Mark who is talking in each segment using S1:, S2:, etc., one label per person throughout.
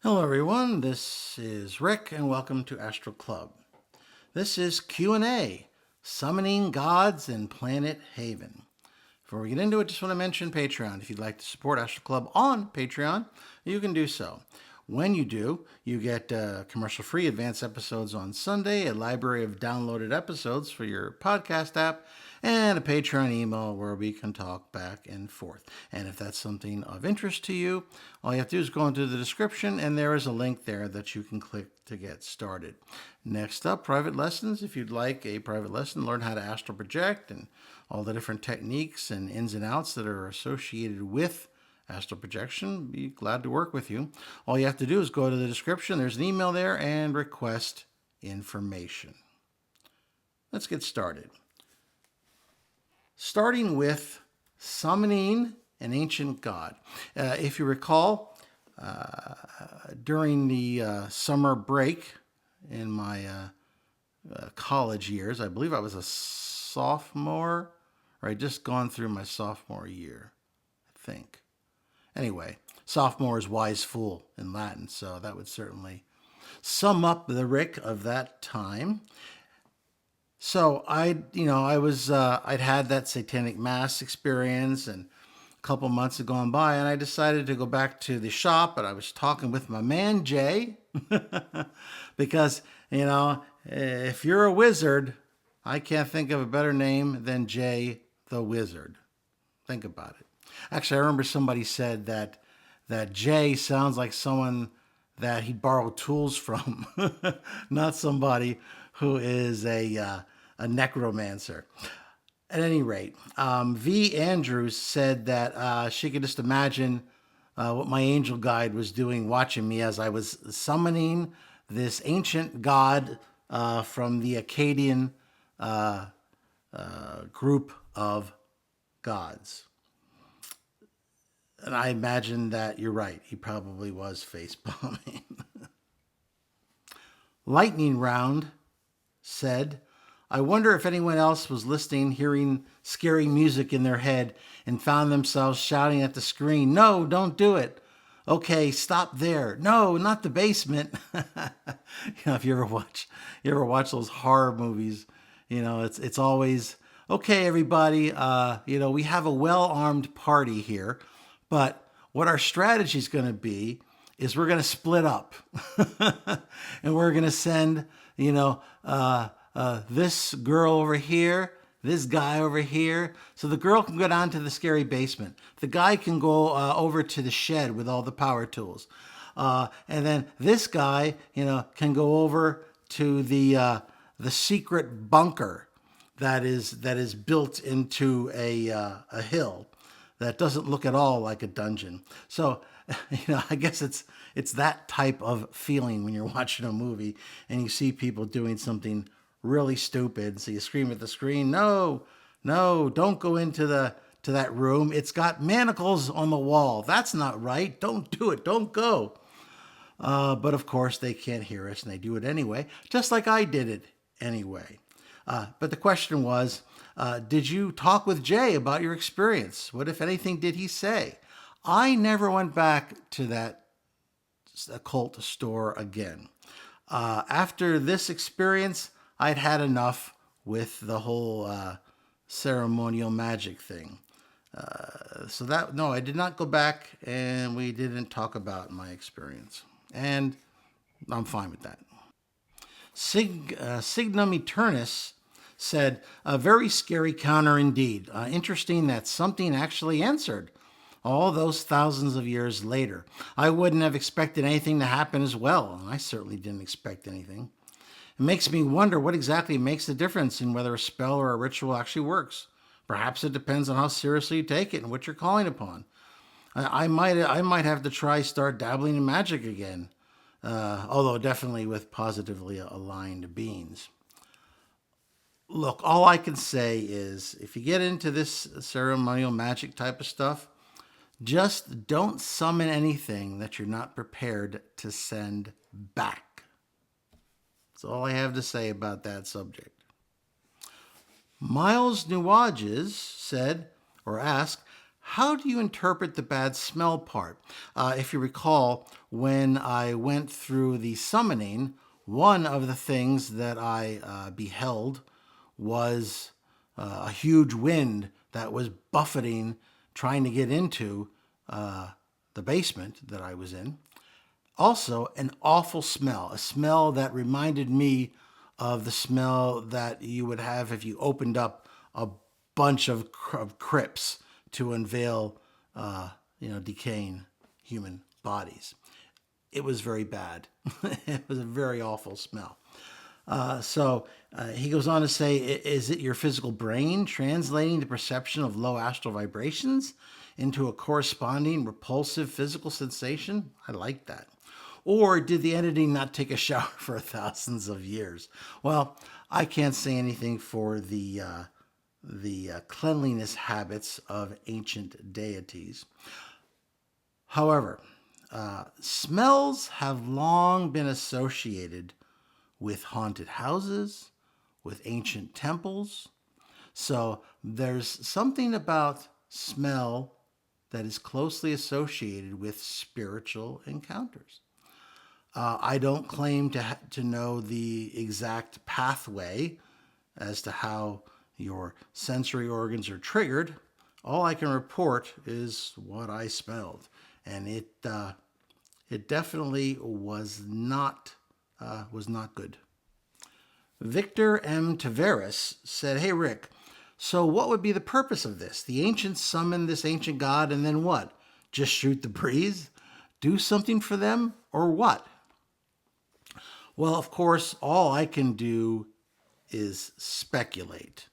S1: Hello everyone, this is Rick and welcome to Astral Club. This is Q&A, Summoning Gods in Planet Haven. Before we get into it, just want to mention Patreon. If you'd like to support Astral Club on Patreon, you can do so. When you do, you get commercial-free advance episodes on Sunday, a library of downloaded episodes for your podcast app, and a Patreon email where we can talk back and forth. And if that's something of interest to you, all you have to do is go into the description, and there is a link there that you can click to get started. Next up, private lessons. If you'd like a private lesson, learn how to astral project and all the different techniques and ins and outs that are associated with astral projection, be glad to work with you. All you have to do is go to the description. There's an email there and request information. Let's get started. Starting with summoning an ancient god. If you recall, during the summer break in my college years, I believe I was a sophomore, or I'd just gone through my sophomore year, I think. Anyway, sophomore is wise fool in Latin, so that would certainly sum up the Rick of that time. So I'd had that satanic mass experience, and a couple months had gone by, and I decided to go back to the shop. But I was talking with my man Jay, because if you're a wizard, I can't think of a better name than Jay the Wizard. Think about it. Actually, I remember somebody said that Jay sounds like someone that he borrowed tools from, not somebody who is a necromancer. At any rate, V. Andrews said that she could just imagine what my angel guide was doing, watching me as I was summoning this ancient god from the Akkadian group of gods. And I imagine that you're right. He probably was face bombing. Lightning Round said, I wonder if anyone else was listening, hearing scary music in their head, and found themselves shouting at the screen, "No, don't do it. Okay, stop there. No, not the basement." If you ever watch those horror movies, it's always, okay, everybody, we have a well-armed party here. But what our strategy is going to be is we're going to split up, and we're going to send, this girl over here, this guy over here. So the girl can go down to the scary basement. The guy can go over to the shed with all the power tools. And then this guy, can go over to the secret bunker that is built into a hill that doesn't look at all like a dungeon. So, I guess it's that type of feeling when you're watching a movie and you see people doing something really stupid. So you scream at the screen, "No, don't go into that room. It's got manacles on the wall. That's not right. Don't do it. Don't go." But of course they can't hear us and they do it anyway, just like I did it anyway. But the question was, did you talk with Jay about your experience? What, if anything, did he say? I never went back to that occult store again. After this experience, I'd had enough with the whole ceremonial magic thing. No, I did not go back, and we didn't talk about my experience. And I'm fine with that. Signum Eternus said, a very scary counter indeed. Interesting that something actually answered all those thousands of years later. I wouldn't have expected anything to happen as well. I certainly didn't expect anything. It makes me wonder what exactly makes the difference in whether a spell or a ritual actually works. Perhaps it depends on how seriously you take it and what you're calling upon. I might have to start dabbling in magic again, although definitely with positively aligned beings. Look, all I can say is if you get into this ceremonial magic type of stuff, just don't summon anything that you're not prepared to send back. That's all I have to say about that subject. Miles Nuwages said, or asked, How do you interpret the bad smell part? If you recall, when I went through the summoning, one of the things that I beheld was a huge wind that was buffeting, trying to get into the basement that I was in. Also, an awful smell, a smell that reminded me of the smell that you would have if you opened up a bunch of crypts to unveil, decaying human bodies. It was very bad. It was a very awful smell. So he goes on to say, is it your physical brain translating the perception of low astral vibrations into a corresponding repulsive physical sensation? I like that. Or did the entity not take a shower for thousands of years? Well, I can't say anything for the cleanliness habits of ancient deities. However, smells have long been associated with haunted houses, with ancient temples. So there's something about smell that is closely associated with spiritual encounters. I don't claim to know the exact pathway as to how your sensory organs are triggered. All I can report is what I smelled, and it definitely was not good. Victor M. Tavares said, "Hey Rick, so what would be the purpose of this? The ancients summoned this ancient god, and then what? Just shoot the breeze? Do something for them, or what?" Well, of course, all I can do is speculate.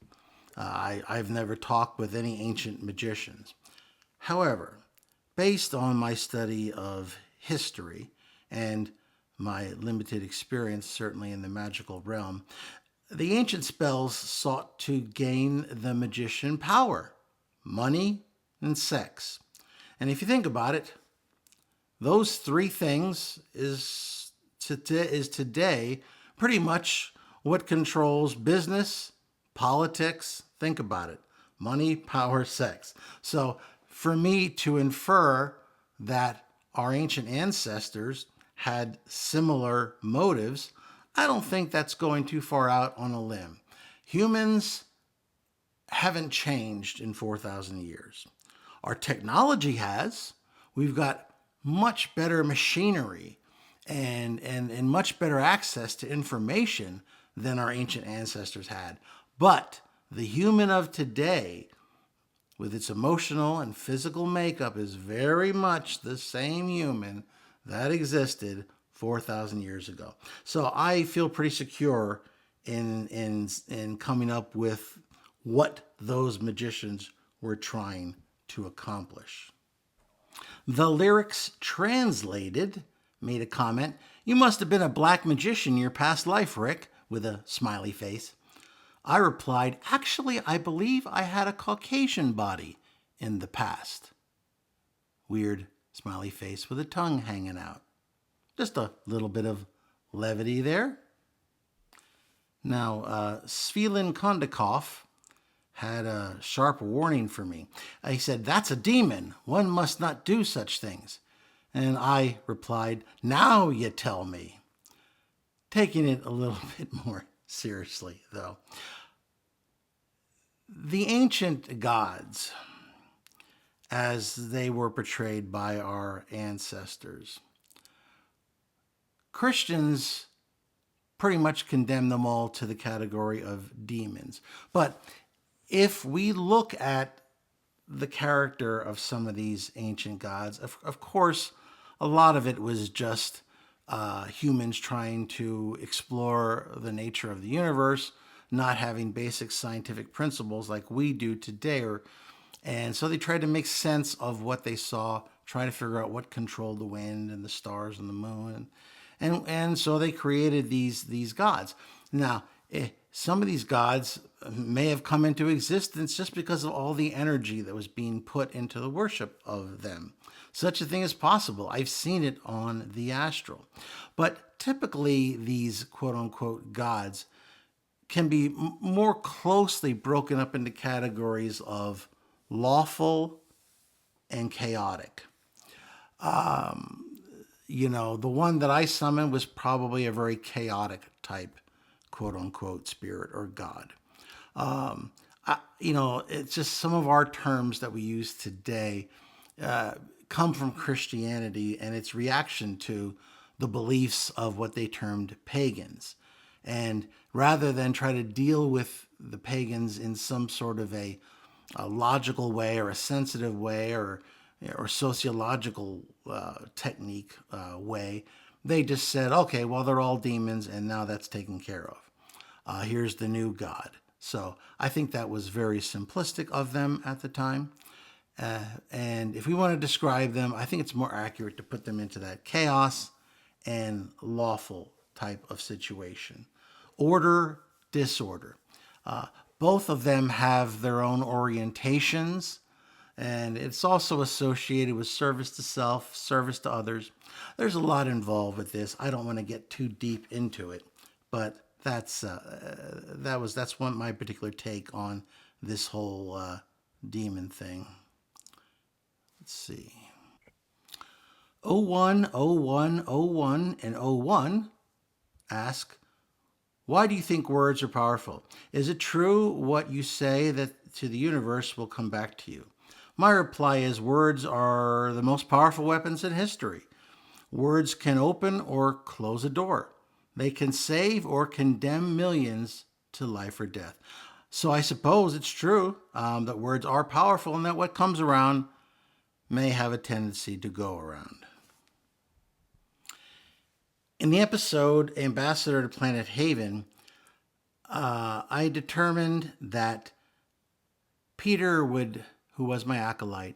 S1: I've never talked with any ancient magicians. However, based on my study of history and my limited experience, certainly in the magical realm, the ancient spells sought to gain the magician power, money, and sex. And if you think about it, those three things is today pretty much what controls business, politics. Think about it: money, power, sex. So for me to infer that our ancient ancestors had similar motives, I don't think that's going too far out on a limb. Humans haven't changed in 4,000 years. Our technology has. We've got much better machinery and much better access to information than our ancient ancestors had. But the human of today, with its emotional and physical makeup, is very much the same human that existed 4,000 years ago. So I feel pretty secure in coming up with what those magicians were trying to accomplish. The Lyrics Translated made a comment. "You must have been a black magician in your past life, Rick," with a smiley face. I replied, "Actually, I believe I had a Caucasian body in the past." Weird smiley face with a tongue hanging out. Just a little bit of levity there. Now, Svilin Kondakov had a sharp warning for me. He said, "That's a demon. One must not do such things." And I replied, "Now you tell me." Taking it a little bit more seriously, though. The ancient gods, as they were portrayed by our ancestors, Christians pretty much condemn them all to the category of demons. But if we look at the character of some of these ancient gods, of course, a lot of it was just humans trying to explore the nature of the universe, not having basic scientific principles like we do today. And so they tried to make sense of what they saw, try to figure out what controlled the wind and the stars and the moon. And so they created these gods. Now, some of these gods may have come into existence just because of all the energy that was being put into the worship of them. Such a thing is possible. I've seen it on the Astral. But typically, these quote-unquote gods can be more closely broken up into categories of lawful and chaotic. The one that I summoned was probably a very chaotic type, quote unquote, spirit or God. It's just some of our terms that we use today come from Christianity and its reaction to the beliefs of what they termed pagans. And rather than try to deal with the pagans in some sort of a logical way or a sensitive way or sociological technique way, they just said, okay, well, they're all demons and now that's taken care of. Here's the new God. So I think that was very simplistic of them at the time. And if we want to describe them, I think it's more accurate to put them into that chaos and lawful type of situation. Order, disorder. Both of them have their own orientations, and it's also associated with service to self, service to others. There's a lot involved with this. I don't want to get too deep into it, but that's one my particular take on this whole demon thing. Let's see. 01, 01, 01, and 01 ask, why do you think words are powerful? Is it true what you say that to the universe will come back to you? My reply is words are the most powerful weapons in history. Words can open or close a door. They can save or condemn millions to life or death. So I suppose it's true that words are powerful and that what comes around may have a tendency to go around. In the episode Ambassador to Planet Haven, I determined that Peter who was my acolyte,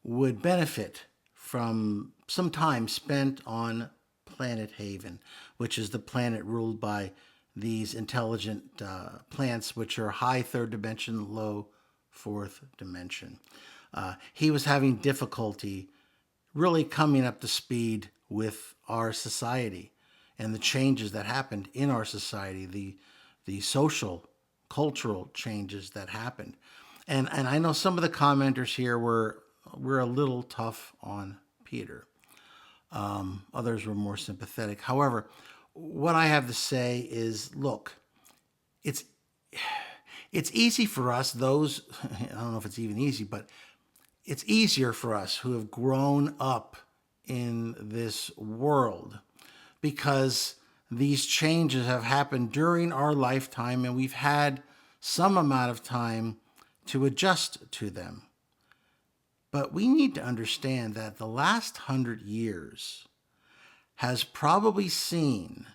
S1: would benefit from some time spent on Planet Haven, which is the planet ruled by these intelligent plants, which are high third dimension, low fourth dimension. He was having difficulty really coming up to speed with our society and the changes that happened in our society, the social, cultural changes that happened. And I know some of the commenters here were a little tough on Peter. Others were more sympathetic. However, what I have to say is, look, it's easy for us, those, I don't know if it's even easy, but it's easier for us who have grown up in this world because these changes have happened during our lifetime and we've had some amount of time to adjust to them. But we need to understand that the last 100 years has probably seen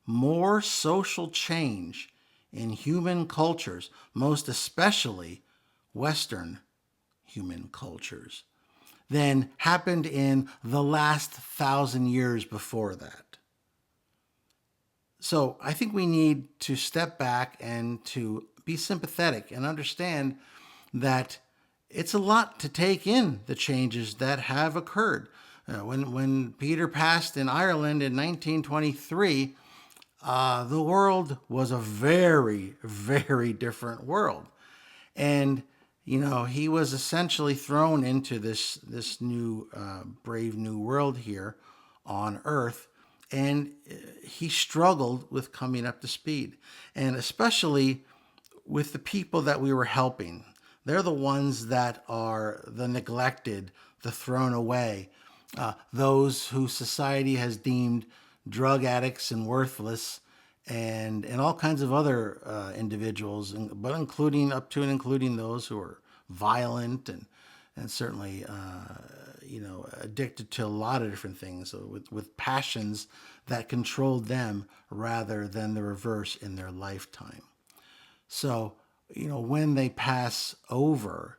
S1: more social change in human cultures, most especially Western human cultures, than happened in the last 1,000 years before that. So I think we need to step back and to be sympathetic and understand that it's a lot to take in the changes that have occurred. When Peter passed in Ireland in 1923, the world was a very, very different world. And, he was essentially thrown into this new, brave new world here on Earth. And he struggled with coming up to speed. And especially with the people that we were helping. They're the ones that are the neglected, the thrown away, those who society has deemed drug addicts and worthless, and all kinds of other individuals, but including those who are violent and certainly addicted to a lot of different things with passions that controlled them rather than the reverse in their lifetime. So, when they pass over,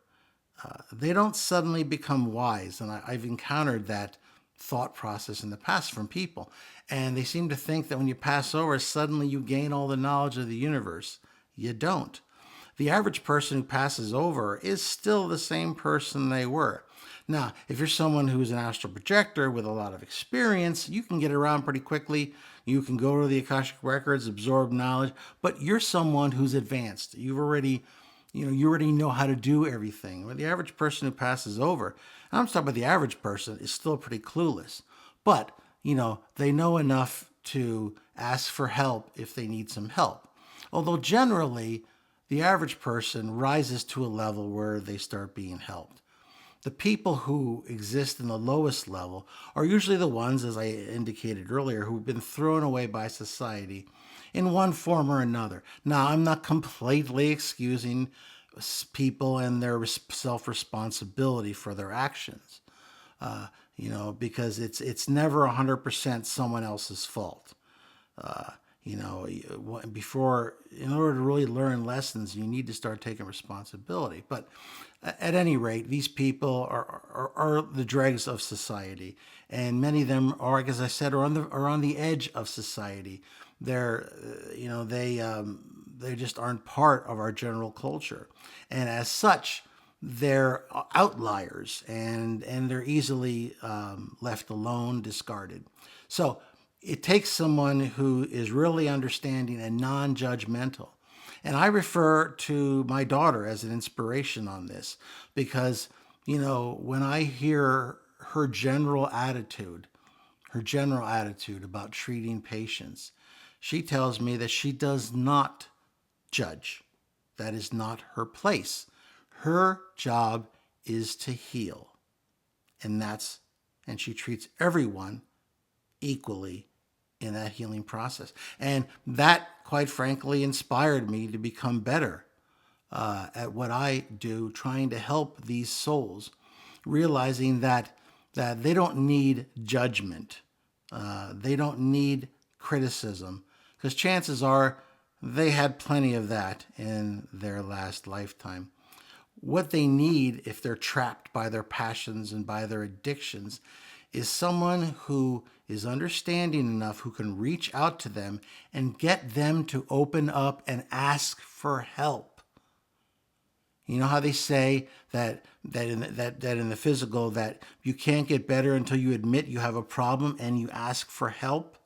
S1: they don't suddenly become wise. And I've encountered that thought process in the past from people. And they seem to think that when you pass over, suddenly you gain all the knowledge of the universe. You don't. The average person who passes over is still the same person they were. Now, if you're someone who's an astral projector with a lot of experience, you can get around pretty quickly. You can go to the Akashic Records, absorb knowledge, but you're someone who's advanced. You already know how to do everything. But the average person who passes over, I'm talking about the average person is still pretty clueless. But, they know enough to ask for help if they need some help. Although generally, the average person rises to a level where they start being helped. The people who exist in the lowest level are usually the ones, as I indicated earlier, who've been thrown away by society in one form or another. Now, I'm not completely excusing people and their self-responsibility for their actions, because it's never 100% someone else's fault. Before, in order to really learn lessons, you need to start taking responsibility. But at any rate, these people are the dregs of society, and many of them are, as I said, are on the edge of society. They're, they just aren't part of our general culture, and as such, they're outliers, and they're easily left alone, discarded. So it takes someone who is really understanding and non-judgmental. And I refer to my daughter as an inspiration on this because, when I hear her general attitude about treating patients, she tells me that she does not judge. That is not her place. Her job is to heal. And she treats everyone equally in that healing process. And that, quite frankly, inspired me to become better at what I do, trying to help these souls, realizing that they don't need judgment. They don't need criticism, because chances are they had plenty of that in their last lifetime. What they need, if they're trapped by their passions and by their addictions, is someone who is understanding enough, who can reach out to them and get them to open up and ask for help. You know how they say that in the physical, that you can't get better until you admit you have a problem and you ask for help?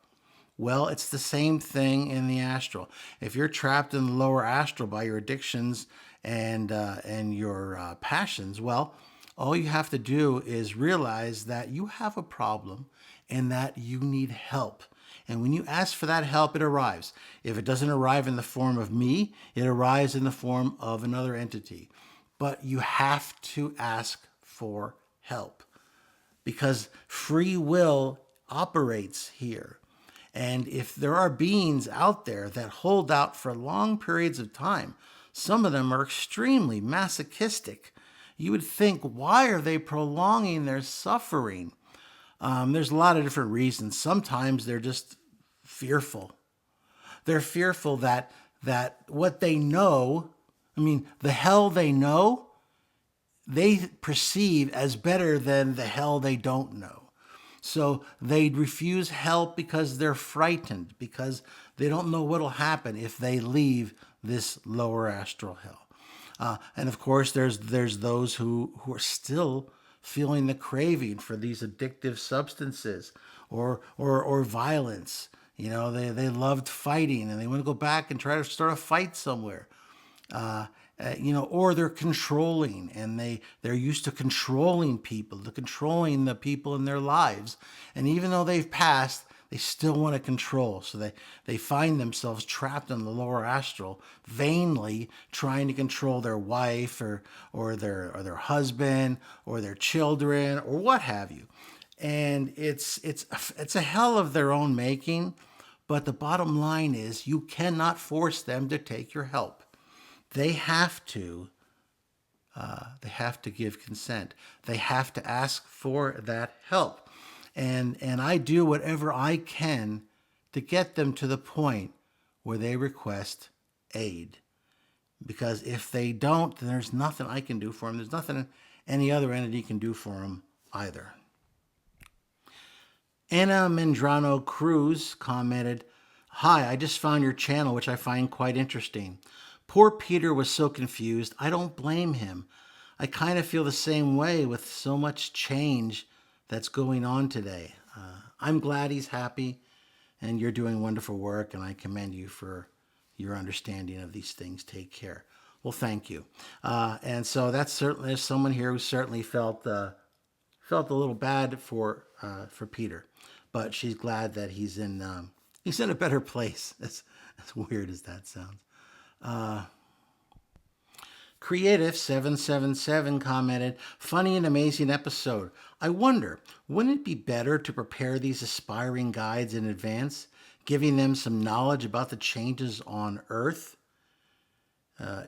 S1: Well, it's the same thing in the astral. If you're trapped in the lower astral by your addictions and your passions, well, all you have to do is realize that you have a problem and that you need help. And when you ask for that help, it arrives. If it doesn't arrive in the form of me, it arrives in the form of another entity. But you have to ask for help because free will operates here. And if there are beings out there that hold out for long periods of time, some of them are extremely masochistic. You would think, why are they prolonging their suffering? There's a lot of different reasons. Sometimes they're just fearful. They're fearful that what they know, the hell they know, they perceive as better than the hell they don't know. So they refuse help because they're frightened, because they don't know what'll happen if they leave this lower astral hell. And of course, there's those who are still feeling the craving for these addictive substances or violence. They loved fighting and they want to go back and try to start a fight somewhere. Or they're controlling, and they're used to controlling people, to controlling the people in their lives. And even though they've passed, they still want to control. So they find themselves trapped in the lower astral, vainly trying to control their wife or their husband or their children or what have you. And it's a hell of their own making. But the bottom line is, you cannot force them to take your help. They have to give consent. They have to ask for that help. And I do whatever I can to get them to the point where they request aid. Because if they don't, then there's nothing I can do for them. There's nothing any other entity can do for them either. Anna Mendrano Cruz commented, "Hi, I just found your channel, which I find quite interesting. Poor Peter was so confused. I don't blame him. I kind of feel the same way with so much change that's going on today. I'm glad he's happy, and you're doing wonderful work, and I commend you for your understanding of these things. Take care." Well, thank you. And so that's certainly someone here who certainly felt felt a little bad for Peter, but she's glad that he's in a better place. As weird as that sounds. Creative 777 commented, "Funny and amazing episode. I wonder, wouldn't it be better to prepare these aspiring guides in advance, giving them some knowledge about the changes on Earth?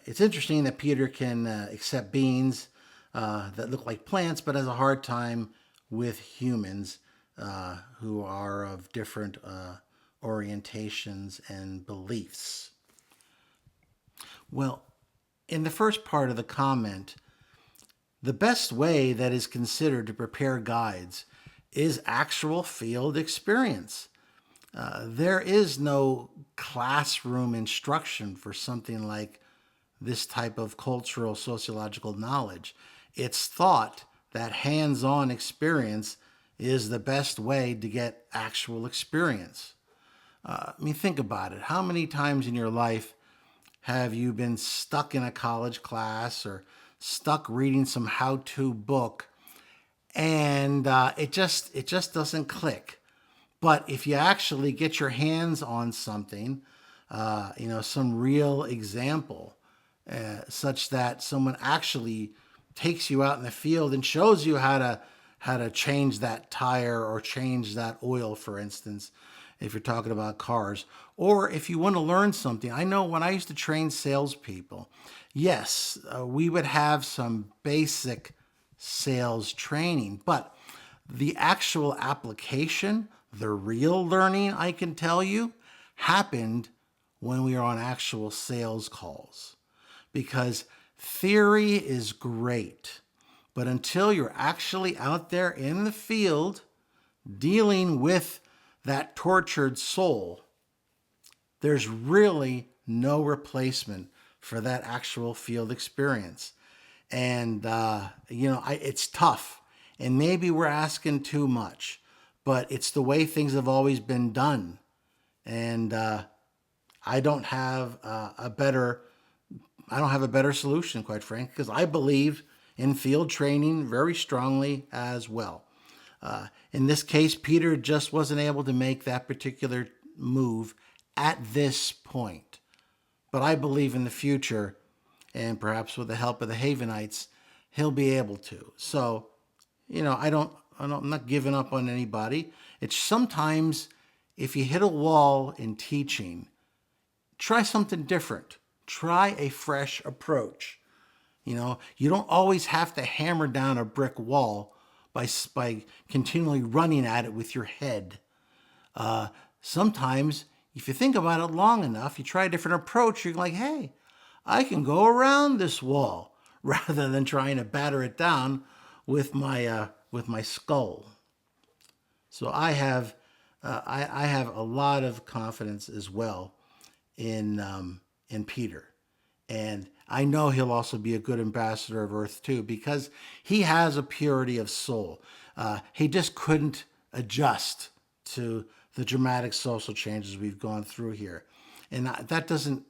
S1: It's interesting that Peter can accept beings that look like plants, but has a hard time with humans who are of different orientations and beliefs." Well, in the first part of the comment, the best way that is considered to prepare guides is actual field experience. There is no classroom instruction for something like this type of cultural sociological knowledge. It's thought that hands-on experience is the best way to get actual experience. I mean, think about it. How many times in your life have you been stuck in a college class or stuck reading some how-to book and it just doesn't click? But if you actually get your hands on something, some real example, such that someone actually takes you out in the field and shows you how to change that tire or change that oil, for instance, if you're talking about cars, or if you want to learn something. I know when I used to train salespeople, yes, we would have some basic sales training, but the actual application, the real learning, I can tell you, happened when we were on actual sales calls. Because theory is great, but until you're actually out there in the field dealing with that tortured soul, there's really no replacement for that actual field experience. And, it's tough. And maybe we're asking too much, but it's the way things have always been done. And I don't have a better solution, quite frankly, because I believe in field training very strongly as well. In this case, Peter just wasn't able to make that particular move at this point. But I believe in the future, and perhaps with the help of the Havenites, he'll be able to. So, I'm not giving up on anybody. It's sometimes if you hit a wall in teaching, try something different. Try a fresh approach. You don't always have to hammer down a brick wall by continually running at it with your head. Sometimes, if you think about it long enough, you try a different approach, you're like, hey, I can go around this wall rather than trying to batter it down with my skull. So I have a lot of confidence as well in Peter. And I know he'll also be a good ambassador of Earth too, because he has a purity of soul. He just couldn't adjust to the dramatic social changes we've gone through here. And that doesn't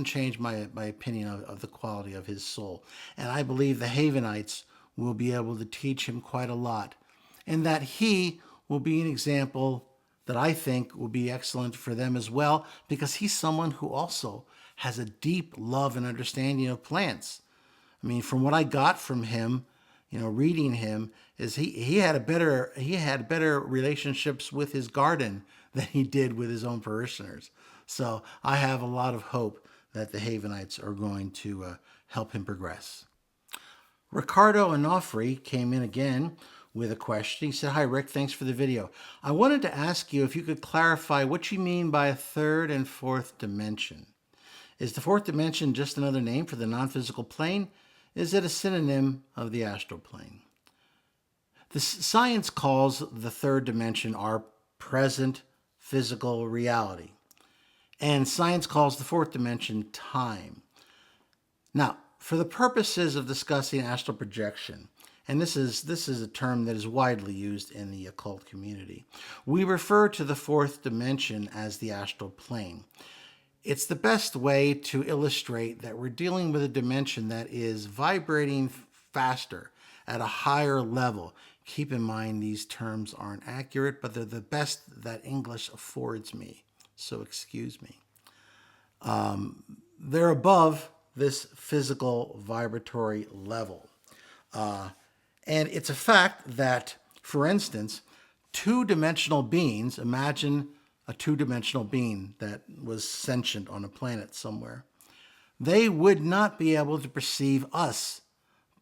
S1: change my opinion of the quality of his soul. And I believe the Havenites will be able to teach him quite a lot. And that he will be an example that I think will be excellent for them as well, because he's someone who also has a deep love and understanding of plants. I mean, from what I got from him, reading him, is he had better relationships with his garden than he did with his own parishioners. So I have a lot of hope that the Havenites are going to help him progress. Ricardo Onofre came in again with a question. He said, "Hi, Rick. Thanks for the video. I wanted to ask you if you could clarify what you mean by a third and fourth dimension. Is the fourth dimension just another name for the non-physical plane? Is it a synonym of the astral plane?" The science calls the third dimension our present physical reality. And science calls the fourth dimension time. Now, for the purposes of discussing astral projection, and this is a term that is widely used in the occult community, we refer to the fourth dimension as the astral plane. It's the best way to illustrate that we're dealing with a dimension that is vibrating faster at a higher level, Keep in mind these terms aren't accurate, but they're the best that English affords me. So excuse me. They're above this physical vibratory level. And it's a fact that, for instance, two-dimensional beings, imagine a two-dimensional being that was sentient on a planet somewhere, they would not be able to perceive us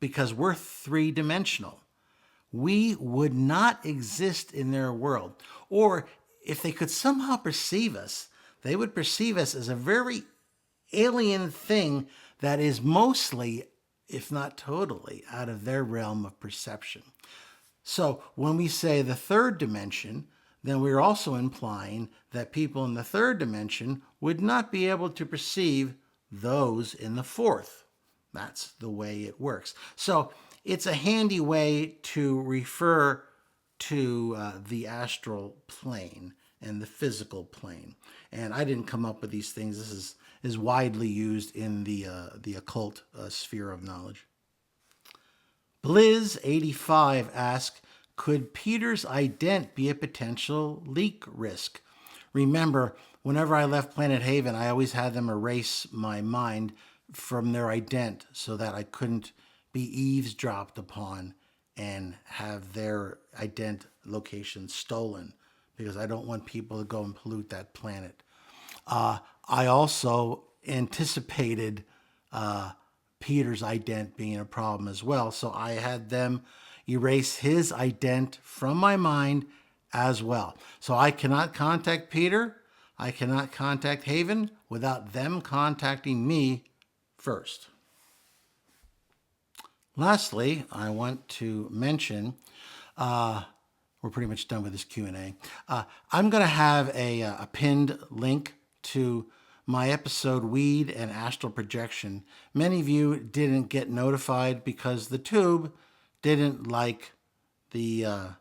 S1: because we're three-dimensional. We would not exist in their world. Or if they could somehow perceive us, they would perceive us as a very alien thing that is mostly, if not totally, out of their realm of perception. So when we say the third dimension, then we're also implying that people in the third dimension would not be able to perceive those in the fourth. That's the way it works. So it's a handy way to refer to the astral plane and the physical plane. And I didn't come up with these things. This is widely used in the occult sphere of knowledge. Blizz85 asks, could Peter's ident be a potential leak risk? Remember, whenever I left Planet Haven, I always had them erase my mind from their ident so that I couldn't be eavesdropped upon and have their ident location stolen, because I don't want people to go and pollute that planet. I also anticipated Peter's ident being a problem as well, so I had them erase his ident from my mind as well. So I cannot contact Peter, I cannot contact Haven without them contacting me first. Lastly, I want to mention, we're pretty much done with this Q&A. I'm going to have a pinned link to my episode Weed and Astral Projection. Many of you didn't get notified because the tube didn't like the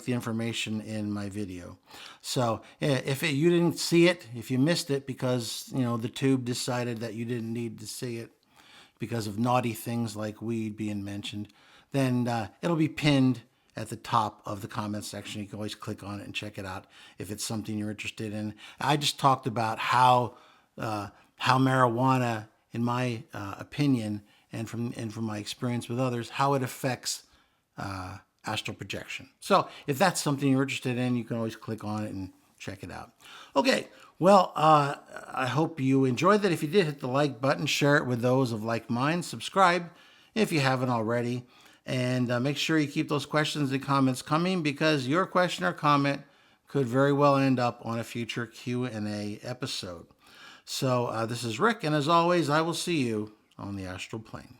S1: information in my video. So if you didn't see it, if you missed it because the tube decided that you didn't need to see it because of naughty things like weed being mentioned, then it'll be pinned at the top of the comment section. You can always click on it and check it out if it's something you're interested in. I just talked about how marijuana, in my opinion, and from my experience with others, how it affects astral projection. So if that's something you're interested in, you can always click on it and check it out. Okay, well, I hope you enjoyed that. If you did, hit the like button, share it with those of like mind, subscribe if you haven't already, and make sure you keep those questions and comments coming, because your question or comment could very well end up on a future Q&A episode. So this is Rick, and as always, I will see you on the astral plane.